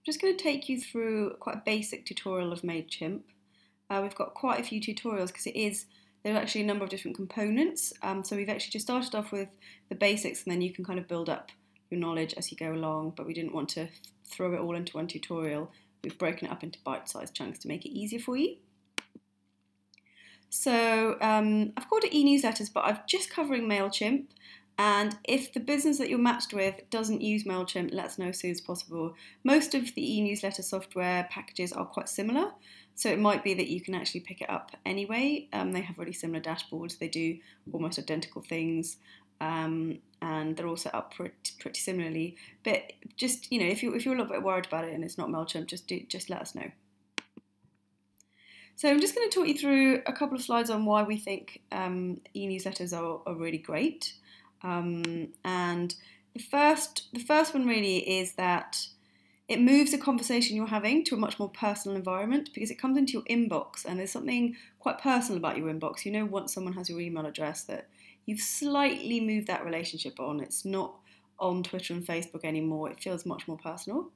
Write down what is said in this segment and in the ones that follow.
I'm just going to take you through quite a basic tutorial of MailChimp. We've got quite a few tutorials because there are actually a number of different components. So we've actually just started off with the basics, and then you can kind of build up your knowledge as you go along, but we didn't want to throw it all into one tutorial. We've broken it up into bite-sized chunks to make it easier for you. So I've called it e-newsletters, but I'm just covering MailChimp. And if the business that you're matched with doesn't use MailChimp, let us know as soon as possible. Most of the e-newsletter software packages are quite similar, so it might be that you can actually pick it up anyway. They have really similar dashboards, they do almost identical things, and they're all set up pretty similarly. But just, if you're a little bit worried about it and it's not MailChimp, just let us know. So I'm just going to talk you through a couple of slides on why we think e-newsletters are really great. And the first one really is that it moves a conversation you're having to a much more personal environment because it comes into your inbox, and there's something quite personal about your inbox. Once someone has your email address, that you've slightly moved that relationship on. It's not on Twitter and Facebook anymore. It feels much more personal.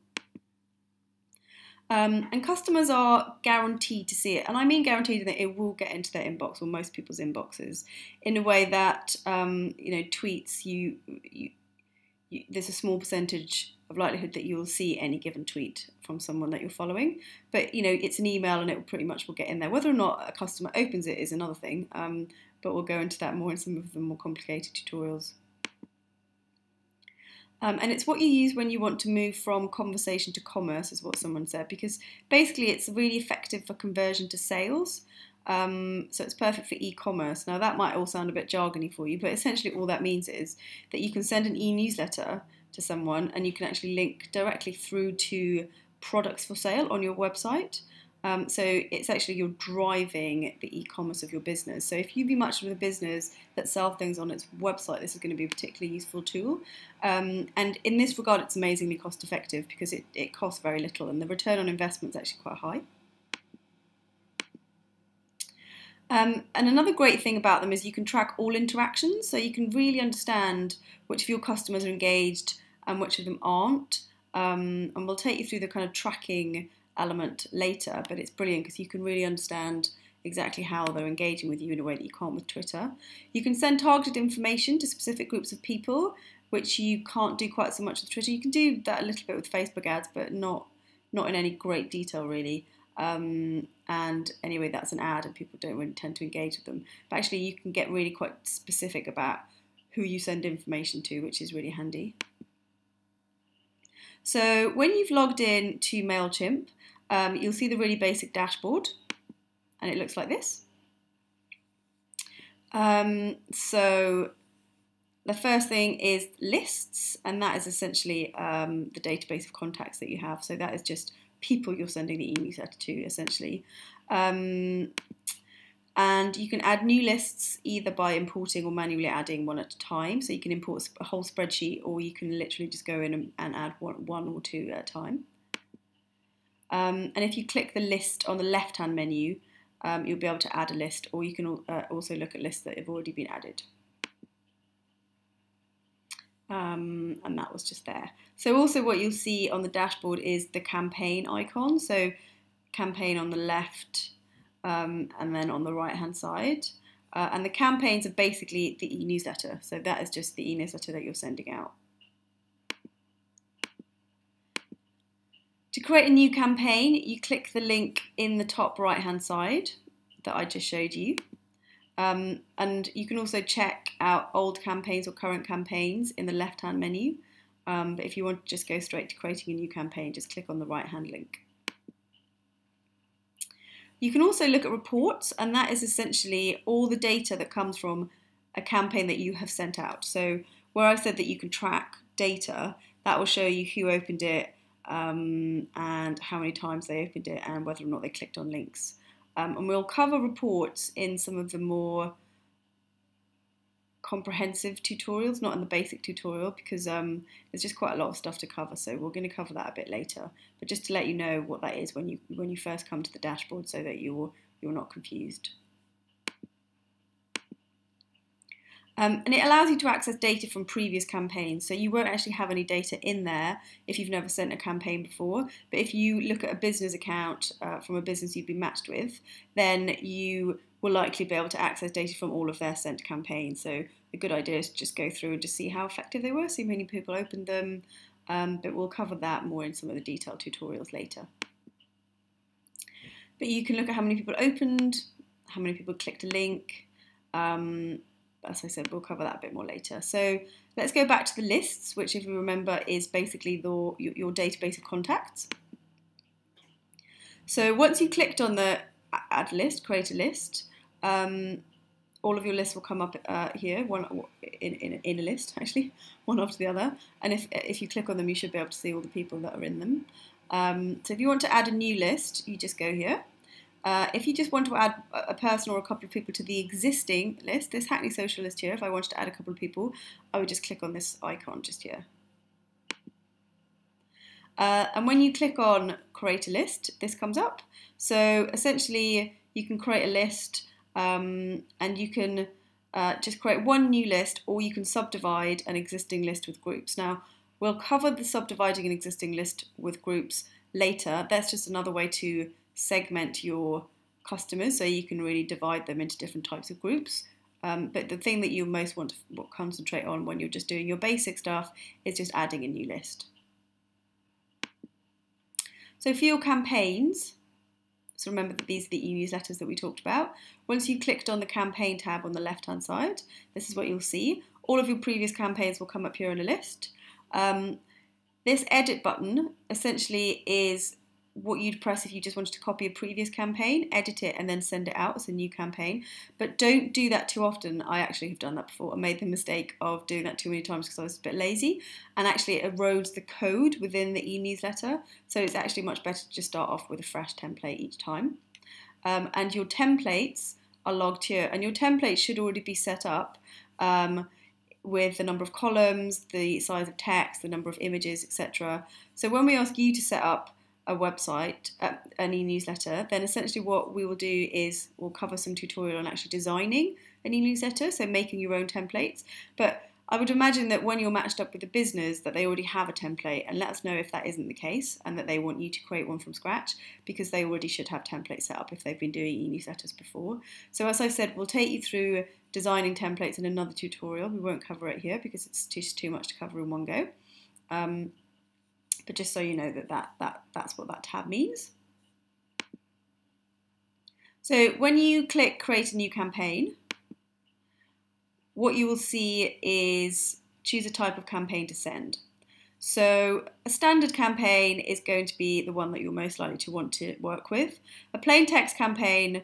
And customers are guaranteed to see it, and I mean guaranteed that it will get into their inbox, or most people's inboxes, in a way that tweets there's a small percentage of likelihood that you'll see any given tweet from someone that you're following, but it's an email and it pretty much will get in there. Whether or not a customer opens it is another thing, but we'll go into that more in some of the more complicated tutorials. And it's what you use when you want to move from conversation to commerce, is what someone said, because basically it's really effective for conversion to sales. So it's perfect for e-commerce. Now that might all sound a bit jargony for you, but essentially all that means is that you can send an e-newsletter to someone and you can actually link directly through to products for sale on your website. So it's actually, you're driving the e-commerce of your business. So if you be matched with a business that sells things on its website, this is going to be a particularly useful tool. And in this regard, it's amazingly cost effective because it costs very little and the return on investment is actually quite high. And another great thing about them is you can track all interactions, so you can really understand which of your customers are engaged and which of them aren't. And we'll take you through the kind of tracking element later, but it's brilliant because you can really understand exactly how they're engaging with you in a way that you can't with Twitter. You can send targeted information to specific groups of people, which you can't do quite so much with Twitter. You can do that a little bit with Facebook ads, but not in any great detail really. And anyway, that's an ad and people don't really tend to engage with them. But actually you can get really quite specific about who you send information to, which is really handy. So when you've logged in to MailChimp, you'll see the really basic dashboard, and it looks like this. So the first thing is lists, and that is essentially the database of contacts that you have. So that is just people you're sending the e-newsletter to, essentially. And you can add new lists either by importing or manually adding one at a time. So you can import a whole spreadsheet, or you can literally just go in and add one or two at a time. And if you click the list on the left-hand menu, you'll be able to add a list, or you can also look at lists that have already been added. And that was just there. So also what you'll see on the dashboard is the campaign icon. So campaign on the left, and then on the right hand side. And the campaigns are basically the e-newsletter. So that is just the e-newsletter that you're sending out. To create a new campaign, you click the link in the top right hand side that I just showed you. And you can also check out old campaigns or current campaigns in the left hand menu. But if you want to just go straight to creating a new campaign, just click on the right hand link. You can also look at reports, and that is essentially all the data that comes from a campaign that you have sent out. So where I said that you can track data, that will show you who opened it and how many times they opened it and whether or not they clicked on links. And we'll cover reports in some of the more comprehensive tutorials, not in the basic tutorial, because there's just quite a lot of stuff to cover, so we're going to cover that a bit later. But just to let you know what that is when you first come to the dashboard, so that you're not confused. And it allows you to access data from previous campaigns. So you won't actually have any data in there if you've never sent a campaign before. But if you look at a business account from a business you've been matched with, then you will likely be able to access data from all of their sent campaigns. So a good idea is to just go through and just see how effective they were, see how many people opened them. But we'll cover that more in some of the detailed tutorials later. But you can look at how many people opened, how many people clicked a link. As I said, we'll cover that a bit more later. So let's go back to the lists, which, if you remember, is basically your database of contacts. So once you've clicked on the add list, create a list, all of your lists will come up here, one in a list, actually, one after the other. And if you click on them, you should be able to see all the people that are in them. So if you want to add a new list, you just go here. If you just want to add a person or a couple of people to the existing list, this Hackney Social list here, if I wanted to add a couple of people, I would just click on this icon just here. And when you click on create a list, this comes up. So essentially, you can create a list and you can just create one new list, or you can subdivide an existing list with groups. Now, we'll cover the subdividing an existing list with groups later. That's just another way to segment your customers, so you can really divide them into different types of groups. But the thing that you most want to concentrate on when you're just doing your basic stuff is just adding a new list. So for your campaigns, so remember that these are the e-newsletters that we talked about. Once you've clicked on the campaign tab on the left hand side, this is what you'll see. All of your previous campaigns will come up here in a list. This edit button essentially is what you'd press if you just wanted to copy a previous campaign, edit it, and then send it out as a new campaign. But don't do that too often. I actually have done that before. I made the mistake of doing that too many times because I was a bit lazy, and actually it erodes the code within the e-newsletter. So it's actually much better to just start off with a fresh template each time. And your templates are logged here, and your templates should already be set up with the number of columns, the size of text, the number of images, etc. So when we ask you to set up a website, an e-newsletter, then essentially what we will do is we'll cover some tutorial on actually designing an e-newsletter, so making your own templates. But I would imagine that when you're matched up with a business that they already have a template, and let us know if that isn't the case and that they want you to create one from scratch, because they already should have templates set up if they've been doing e-newsletters before. So as I said, we'll take you through designing templates in another tutorial. We won't cover it here because it's just too much to cover in one go. But just so you know that's what that tab means. So when you click create a new campaign, what you will see is choose a type of campaign to send. So a standard campaign is going to be the one that you're most likely to want to work with. A plain text campaign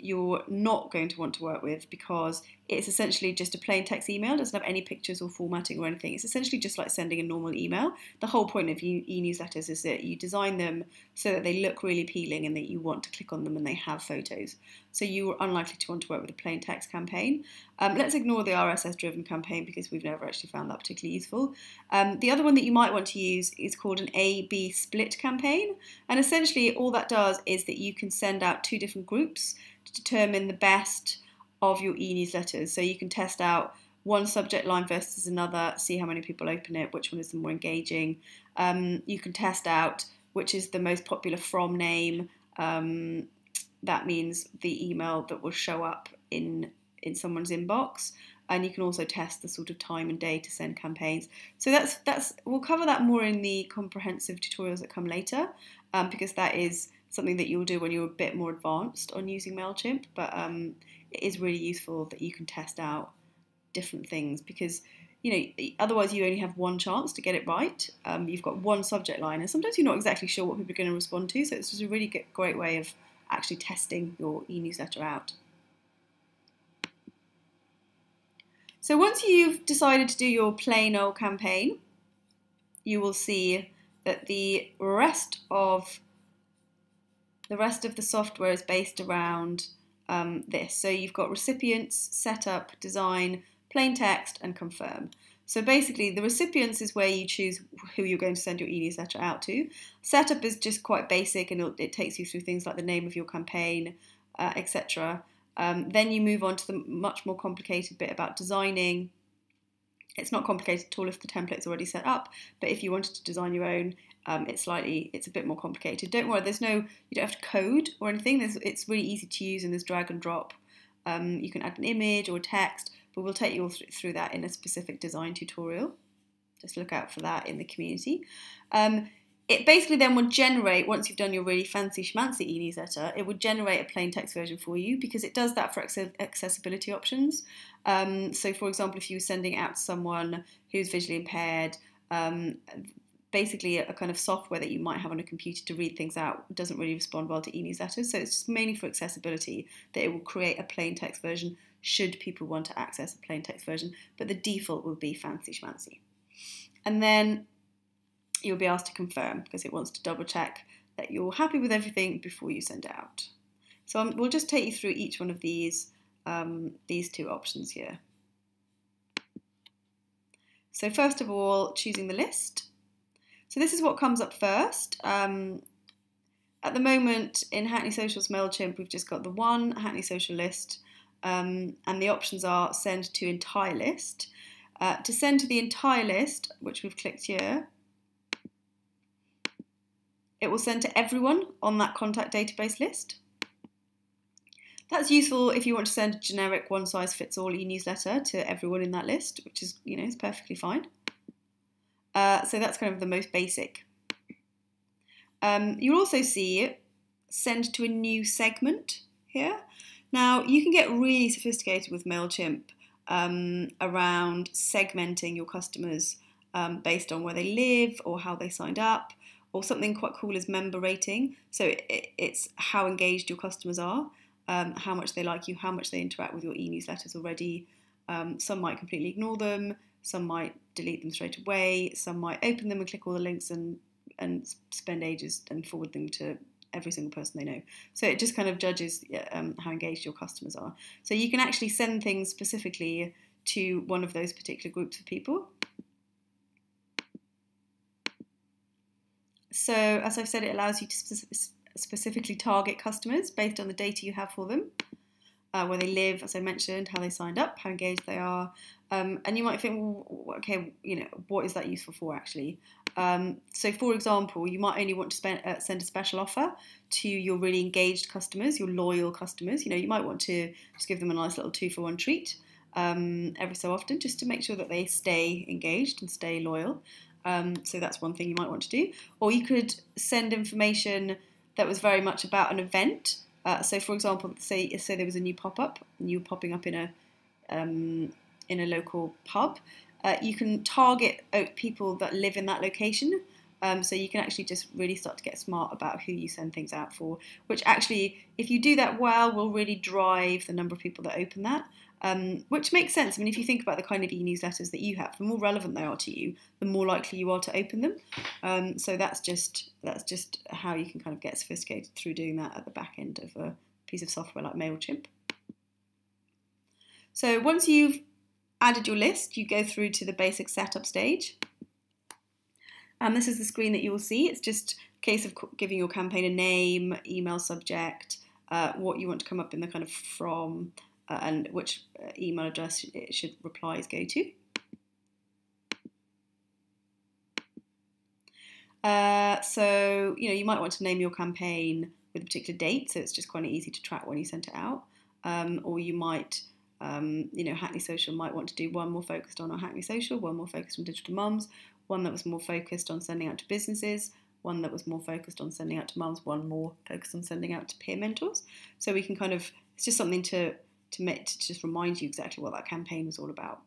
you're not going to want to work with, because it's essentially just a plain text email. It doesn't have any pictures or formatting or anything. It's essentially just like sending a normal email. The whole point of e-newsletters is that you design them so that they look really appealing and that you want to click on them and they have photos. So you're unlikely to want to work with a plain text campaign. Let's ignore the RSS-driven campaign because we've never actually found that particularly useful. The other one that you might want to use is called an A/B split campaign. And essentially all that does is that you can send out two different groups to determine the best of your e-newsletters. So you can test out one subject line versus another, see how many people open it, which one is the more engaging. You can test out which is the most popular from name. That means the email that will show up in someone's inbox. And you can also test the sort of time and day to send campaigns. So we'll cover that more in the comprehensive tutorials that come later, because that is something that you'll do when you're a bit more advanced on using MailChimp. But it is really useful that you can test out different things, because otherwise you only have one chance to get it right. You've got one subject line, and sometimes you're not exactly sure what people are going to respond to. So it's just a really great way of actually testing your e-newsletter out. So once you've decided to do your plain old campaign, you will see that the rest of the software is based around this. So you've got recipients, setup, design, plain text, and confirm. So basically the recipients is where you choose who you're going to send your e-newsletter out to. Setup is just quite basic, and it takes you through things like the name of your campaign, etc. Then you move on to the much more complicated bit about designing. It's not complicated at all if the template's already set up, but if you wanted to design your own, it's a bit more complicated. Don't worry, you don't have to code or anything. It's really easy to use, and there's drag and drop. You can add an image or text, but we'll take you all through that in a specific design tutorial. Just look out for that in the community. It basically then will generate, once you've done your really fancy schmancy e-newsletter, it would generate a plain text version for you, because it does that for accessibility options. So for example, if you were sending it out to someone who's visually impaired, basically a kind of software that you might have on a computer to read things out doesn't really respond well to e-newsletters. So it's just mainly for accessibility that it will create a plain text version should people want to access a plain text version, but the default will be fancy schmancy. And then you'll be asked to confirm, because it wants to double check that you're happy with everything before you send it out. So we'll just take you through each one of these two options here. So first of all, choosing the list. So this is what comes up first. At the moment in Hackney Social's MailChimp, we've just got the one Hackney Social list, and the options are send to entire list. To send to the entire list, which we've clicked here, it will send to everyone on that contact database list. That's useful if you want to send a generic one-size-fits-all e-newsletter to everyone in that list, which is, is perfectly fine. So that's kind of the most basic. You'll also see send to a new segment here. Now, you can get really sophisticated with MailChimp around segmenting your customers based on where they live or how they signed up, or something quite cool is member rating. So it's how engaged your customers are, how much they like you, how much they interact with your e-newsletters already. Some might completely ignore them, some might delete them straight away, some might open them and click all the links and spend ages and forward them to every single person they know. So it just kind of judges how engaged your customers are. So you can actually send things specifically to one of those particular groups of people. So as I've said, it allows you to specifically target customers based on the data you have for them, where they live, as I mentioned, how they signed up, how engaged they are. And you might think, well, okay, what is that useful for actually? So for example, you might only want to send a special offer to your really engaged customers, your loyal customers. You might want to just give them a nice little 2-for-1 treat every so often, just to make sure that they stay engaged and stay loyal. So that's one thing you might want to do. Or you could send information that was very much about an event. So for example, say there was a new pop-up, and you were popping up in a local pub. You can target people that live in that location. So you can actually just really start to get smart about who you send things out for, which actually, if you do that well, will really drive the number of people that open that. Which makes sense. I mean, if you think about the kind of e-newsletters that you have, the more relevant they are to you, the more likely you are to open them. So that's just how you can kind of get sophisticated through doing that at the back end of a piece of software like MailChimp. So once you've added your list, you go through to the basic setup stage. And this is the screen that you will see. It's just a case of giving your campaign a name, email subject, what you want to come up in the kind of from, and which email address it should replies go to. So you might want to name your campaign with a particular date, so it's just quite easy to track when you sent it out. Or you might, Hackney Social might want to do one more focused on Hackney Social, one more focused on digital mums, one that was more focused on sending out to businesses, one that was more focused on sending out to mums, one more focused on sending out to peer mentors. So we can kind of, it's just something to just remind you exactly what that campaign was all about.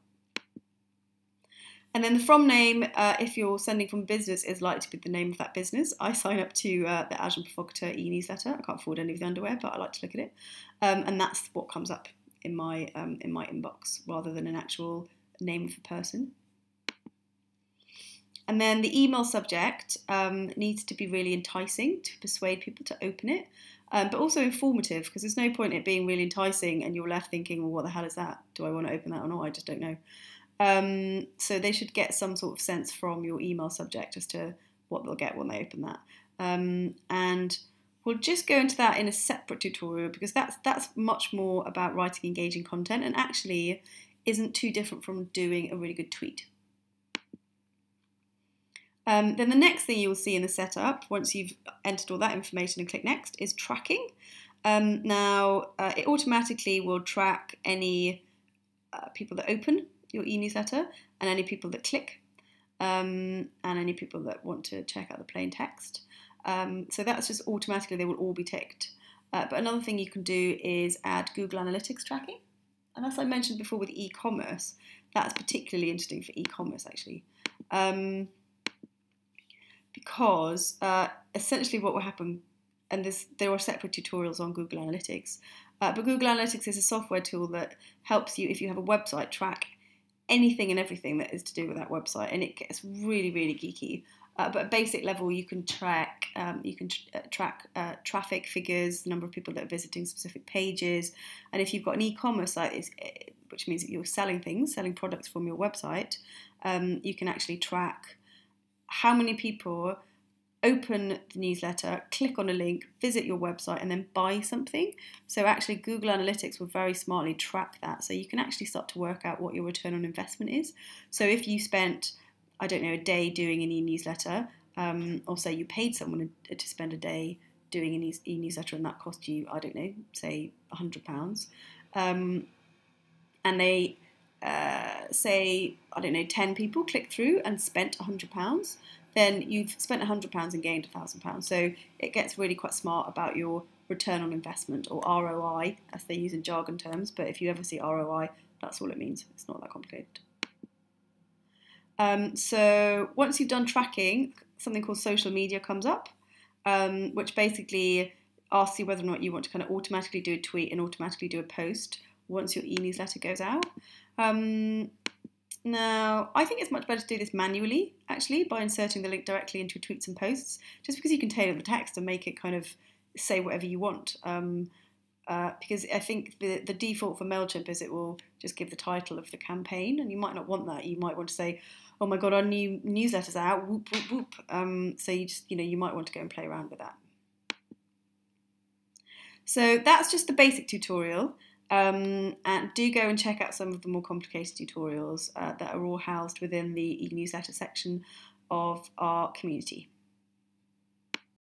And then the from name, if you're sending from a business, is likely to be the name of that business. I sign up to the Agent Provocateur e-newsletter. I can't afford any of the underwear, but I like to look at it. And that's what comes up in my inbox, rather than an actual name of a person. And then the email subject needs to be really enticing to persuade people to open it, but also informative, because there's no point in it being really enticing and you're left thinking, well, what the hell is that? Do I want to open that or not? I just don't know. So they should get some sort of sense from your email subject as to what they'll get when they open that. And We'll just go into that in a separate tutorial because that's much more about writing engaging content and actually isn't too different from doing a really good tweet. Then the next thing you'll see in the setup, once you've entered all that information and click next, is tracking. Now, it automatically will track any people that open your e-newsletter and any people that click and any people that want to check out the plain text. So that's just automatically, they will all be ticked. But another thing you can do is add Google Analytics tracking. And as I mentioned before with e-commerce, that's particularly interesting for e-commerce actually. Because essentially what will happen, and there are separate tutorials on Google Analytics, but Google Analytics is a software tool that helps you, if you have a website, track anything and everything that is to do with that website, and it gets really, really geeky. But at basic level, you can track traffic figures, the number of people that are visiting specific pages, and if you've got an e-commerce site, which means that you're selling products from your website, you can actually track how many people open the newsletter, click on a link, visit your website, and then buy something. So actually Google Analytics will very smartly track that. So you can actually start to work out what your return on investment is. So if you spent, I don't know, a day doing an e-newsletter, or say you paid someone to spend a day doing an e-newsletter and that cost you, I don't know, say £100, and they say, I don't know, 10 people clicked through and spent £100, then you've spent £100 and gained £1,000. So it gets really quite smart about your return on investment, or ROI, as they use in jargon terms. But if you ever see ROI, that's all it means. It's not that complicated. So once you've done tracking, something called social media comes up, which basically asks you whether or not you want to kind of automatically do a tweet and automatically do a post once your e-newsletter goes out. Now, I think it's much better to do this manually, actually, by inserting the link directly into tweets and posts, just because you can tailor the text and make it kind of say whatever you want. Because I think the default for MailChimp is it will just give the title of the campaign, and you might not want that. You might want to say, oh my God, our new newsletter's out, whoop, whoop, whoop. So you might want to go and play around with that. So that's just the basic tutorial. And do go and check out some of the more complicated tutorials that are all housed within the e-newsletter section of our community.